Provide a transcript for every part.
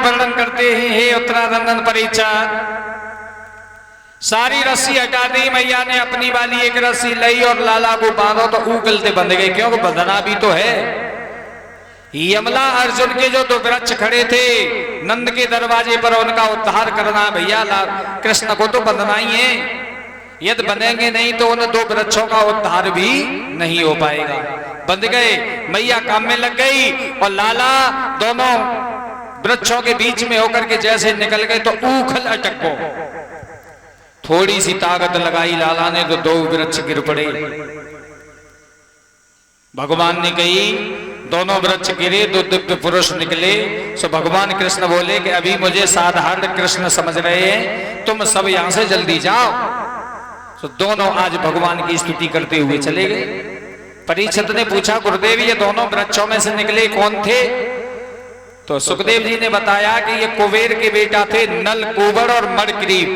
वर्णन करते हैं। हे उत्तरानंदन परीक्षित, सारी रस्सी हटा दी मैया ने, अपनी वाली एक रस्सी ली और लाला को बांधो तो उगलते बंध गए, क्योंकि बंधना भी तो है। यमला अर्जुन के जो दो वृक्ष खड़े थे नंद के दरवाजे पर, उनका उद्धार करना भैया कृष्ण को तो बंधना ही है। यदि बनेंगे नहीं तो उन दो वृक्षों का उद्धार भी नहीं हो पाएगा। बंध गए, मैया काम में लग गई और लाला दोनों वृक्षों के बीच में होकर के जैसे निकल गए तो उखल अटक को थोड़ी सी ताकत लगाई लाला ने तो दो वृक्ष गिर पड़े। भगवान ने कही दोनों वृक्ष गिरे, दो दिव्य पुरुष निकले। सो भगवान कृष्ण बोले कि अभी मुझे साधारण कृष्ण समझ रहे हैं, तुम सब यहां से जल्दी जाओ। तो दोनों आज भगवान की स्तुति करते हुए चले गए। परीक्षित ने पूछा गुरुदेव ये दोनों वृक्षों में से निकले कौन थे? तो सुखदेव जी ने बताया कि ये कुबेर के बेटा थे नल, कुबड़ और मणिग्रीव।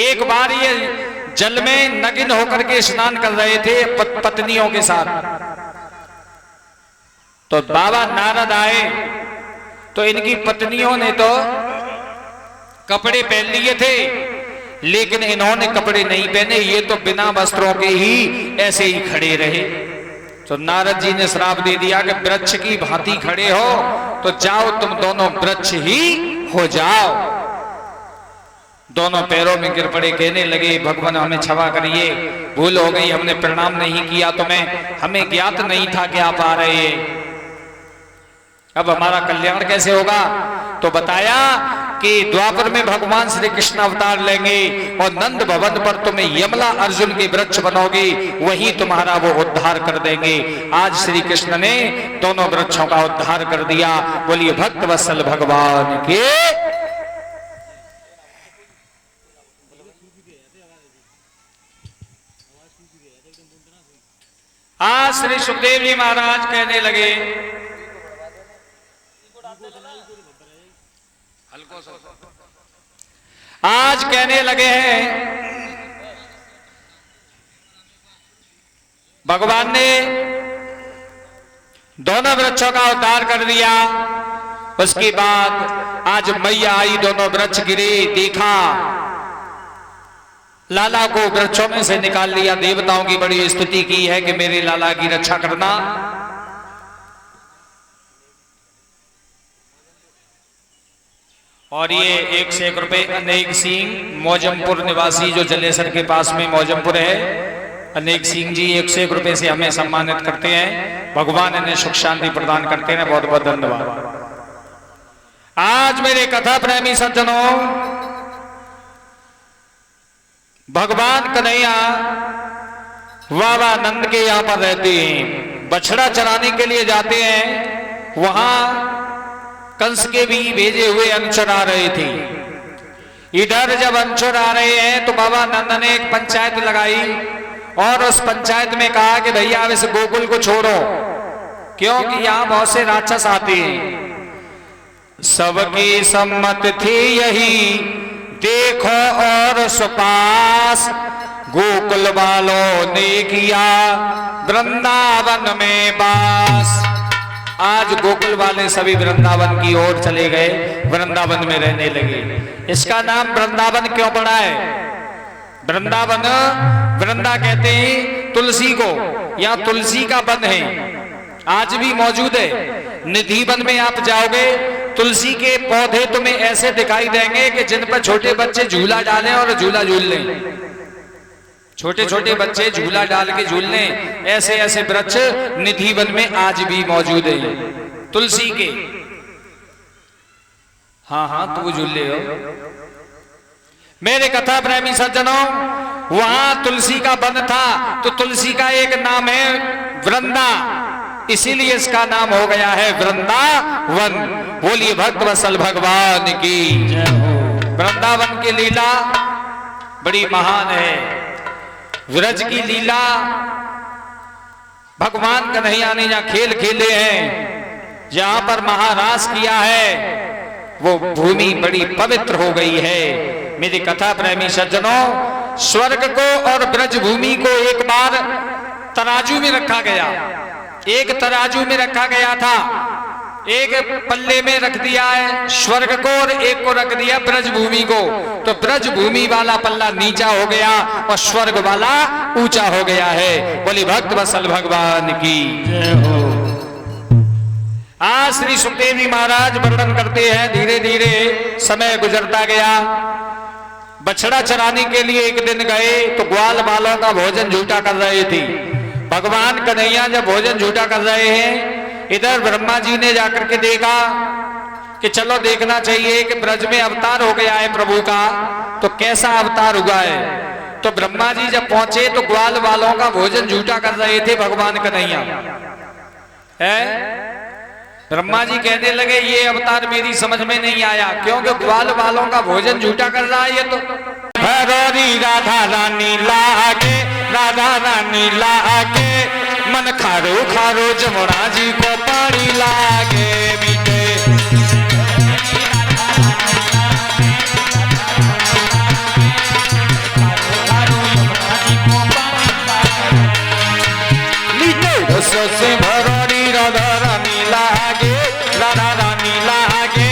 एक बार ये जल में नग्न होकर के स्नान कर रहे थे पत्नियों के साथ। तो बाबा नारद आए तो इनकी पत्नियों ने तो कपड़े पहन लिए थे, लेकिन इन्होंने कपड़े नहीं पहने, ये तो बिना वस्त्रों के ही ऐसे ही खड़े रहे। तो नारद जी ने श्राप दे दिया कि वृक्ष की भांति खड़े हो तो जाओ तुम दोनों वृक्ष ही हो जाओ। दोनों पैरों में गिर पड़े, कहने लगे भगवान हमें क्षमा करिए, भूल हो गई, हमने प्रणाम नहीं किया तुम्हें, हमें ज्ञात नहीं था कि आप आ रहे हैं, अब हमारा कल्याण कैसे होगा? तो बताया कि द्वापर में भगवान श्री कृष्ण अवतार लेंगे और नंद भवन पर तुम्हें यमला अर्जुन के वृक्ष बनोगे, वही तुम्हारा वो उद्धार कर देंगे। आज श्री कृष्ण ने दोनों वृक्षों का उद्धार कर दिया। बोलिए भक्त वत्सल भगवान के। आज श्री सुखदेव जी महाराज कहने लगे, आज कहने लगे हैं भगवान ने दोनों वृक्षों का उद्धार कर दिया। उसके बाद आज मैया आई, दोनों वृक्ष गिरे, देखा लाला को वृक्षों में से निकाल लिया। देवताओं की बड़ी स्तुति की है कि मेरे लाला की रक्षा करना। और ये 1 से 1 रुपए अनेक सिंह मौजमपुर निवासी जो जलेसर के पास में मौजमपुर है, अनेक सिंह जी 1 से 1 रुपए से हमें सम्मानित करते हैं। भगवान इन्हें सुख शांति प्रदान करते हैं, बहुत बहुत धन्यवाद। आज मेरे कथा प्रेमी सज्जनों, भगवान कन्हैया बाबा नंद के यहाँ पर रहते हैं, बछड़ा चराने के लिए जाते हैं। वहां कंस के भी भेजे हुए अनुचर आ रहे थे। इधर जब अनुचर आ रहे हैं तो बाबा नंद ने एक पंचायत लगाई और उस पंचायत में कहा कि भैया अब इस गोकुल को छोड़ो, क्योंकि यहाँ बहुत से राक्षस आते हैं। सबकी सम्मत थी यही देखो और सुपास, गोकुल वालों ने किया वृंदावन में वास। आज गोकुल वाले सभी वृंदावन की ओर चले गए, वृंदावन में रहने लगे। इसका नाम वृंदावन क्यों पड़ा है? वृंदावन, वृंदा कहते हैं तुलसी को, यहाँ तुलसी का वन है, आज भी मौजूद है। निधि वन में आप जाओगे, तुलसी के पौधे तुम्हें ऐसे दिखाई देंगे कि जिन पर छोटे बच्चे झूला डालें और झूला झूल लें। छोटे छोटे बच्चे झूला डाल के झूल लें, ऐसे ऐसे वृक्ष निधि वन में आज भी मौजूद है तुलसी के। हाँ हाँ तू झूल ले हो। मेरे कथा प्रेमी सज्जनों, वहां तुलसी का वन था तो तुलसी का एक नाम है वृंदा, इसीलिए इसका नाम हो गया है वृंदावन। बोलिए भक्त वत्सल भगवान की जय हो। वृंदावन की लीला बड़ी महान है। व्रज की लीला भगवान कन्हैया ने जहां खेल खेले हैं, जहां पर महारास किया है, वो भूमि बड़ी पवित्र हो गई है। मेरी कथा प्रेमी सज्जनों, स्वर्ग को और ब्रज भूमि को एक बार तराजू में रखा गया, एक तराजू में रखा गया था। एक पल्ले में रख दिया है स्वर्ग को और एक को रख दिया ब्रज भूमि को। तो ब्रज भूमि वाला पल्ला नीचा हो गया और स्वर्ग वाला ऊंचा हो गया है। बोली भक्त वत्सल भगवान की जय हो। आज श्री सुखदेव जी महाराज वर्णन करते हैं, धीरे धीरे समय गुजरता गया। बछड़ा चराने के लिए एक दिन गए तो ग्वाल बालों का भोजन झूठा कर रहे थे। भगवान कन्हैया जब भोजन झूठा कर रहे हैं, इधर ब्रह्मा जी ने जाकर के देखा कि चलो देखना चाहिए कि ब्रज में अवतार हो गया है प्रभु का, तो कैसा अवतार हुआ है। तो ब्रह्मा जी जब पहुंचे तो ग्वाल बालों का भोजन झूठा कर रहे थे भगवान कन्हैया है। ब्रह्मा जी कहने लगे ये अवतार मेरी समझ में नहीं आया, क्योंकि ग्वाल बालों का भोजन झूठा कर रहा है ये तो। भरोरी राधा रानी लागे, राधा रानी लागे, मन खारो खारो जमुना जी को पानी लागे मीठे। मीठे रसों से भरोरी राधा रानी लागे, राधा रानी लागे,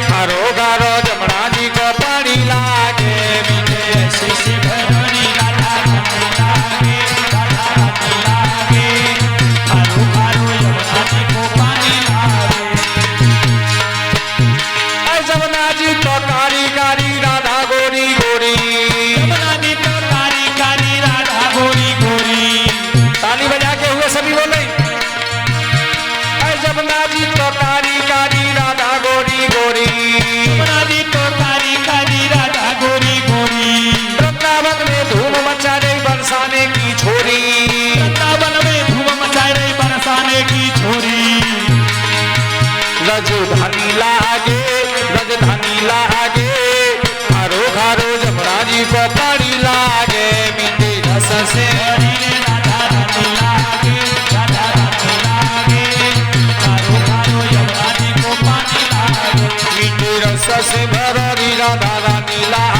खारो खारो जमुना जी को पानी लागे मीठे। से भरोरी राधा रानी लागे, राधा रानी लागे, खारो खारो जमुना जी को पानी लागे। जमुना जी तो कारी कारी राधा गोरी गोरी, जमुना जी तो कारी कारी राधा गोरी गोरी। ताली बजा के हुए सभी बोले जमुना जी तो कारी कारी राधा गोरी गोरी, जमुना जी तो कारी कारी राधा गोरी गोरी। वृंदावन में धूम मचा रही बरसाने की छोरी, वृंदावन में धूम मचा रही बरसाने की छोरी। रजधानी लागे, रजधानी लागे, घारो घारो जमुना जी को पानी लागे मीठे रस से भरी राधा रानी लागे, राधा रानी लागे, घारो घारो जमुना जी को पानी लागे मीठे रस से भरी राधा रानी लागे।